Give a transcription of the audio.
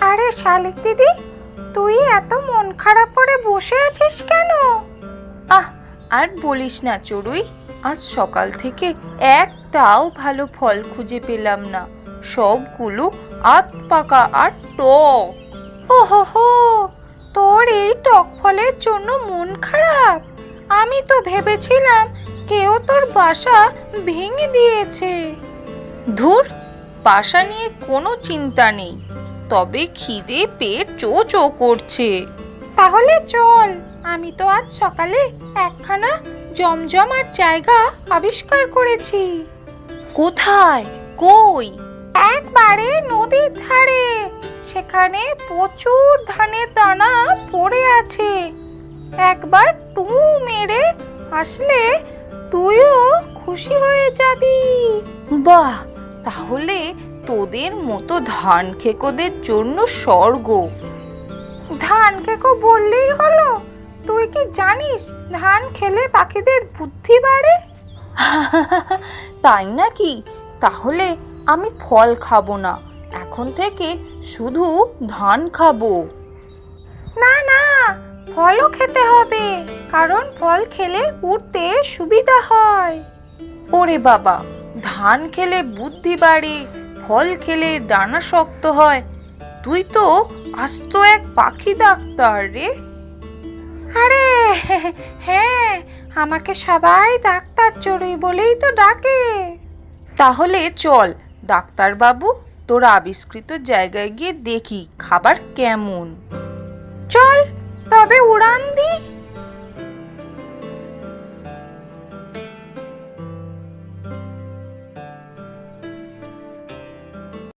আরে শালিক দিদি, তুই এত মন খারাপ করে বসে আছিস কেন? আহ, আর বলিস না চড়ুই, আজ সকাল থেকে একটাও ভালো ফল খুঁজে পেলাম না। সবগুলো আধ পাকা আর টক। ওহো হো, তোর এই টক ফলের জন্য মন খারাপ? আমি তো ভেবেছিলাম কেউ তোর বাসা ভেঙে দিয়েছে। ধুর, বাসা নিয়ে কোনো চিন্তা নেই, তবে খিদে পেট চো চো করছে। তাহলে চল, আমি তো আজ সকালে একখানা জমজমাট জায়গা আবিষ্কার করেছি। কোথায়? কই? একবারে নদীর ধারে, সেখানে প্রচুর ধানের দানা পড়ে আছে। একবার টু মেরে আসলে তুইও খুশি হয়ে যাবি। বাহ, তাহলে তোদের মতো ধান খেকোদের জন্য স্বর্গ। ধান খেকো বললেই হলো? তুই কি জানিস ধান খেলে পাখিদের বুদ্ধি বাড়ে? তাই নাকি? তাহলে আমি ফল খাবো না, এখন থেকে শুধু ধান খাবো। না না, ফলও খেতে হবে, কারণ ফল খেলে উঠতে সুবিধা হয়। ওরে বাবা, ধান খেলে বুদ্ধি বাড়ে, ফল খেলে ডানা শক্ত হয়। তুই তো আস্ত এক পাখি ডাক্তার রে। আরে হ্যাঁ, আমাকে সবাই ডাক্তার চড়ুই বলেই তো ডাকে। তাহলে চল ডাক্তার বাবু, তোর আবিষ্কৃত জায়গায় গিয়ে দেখি খাবার কেমন। চল তবে উড়ান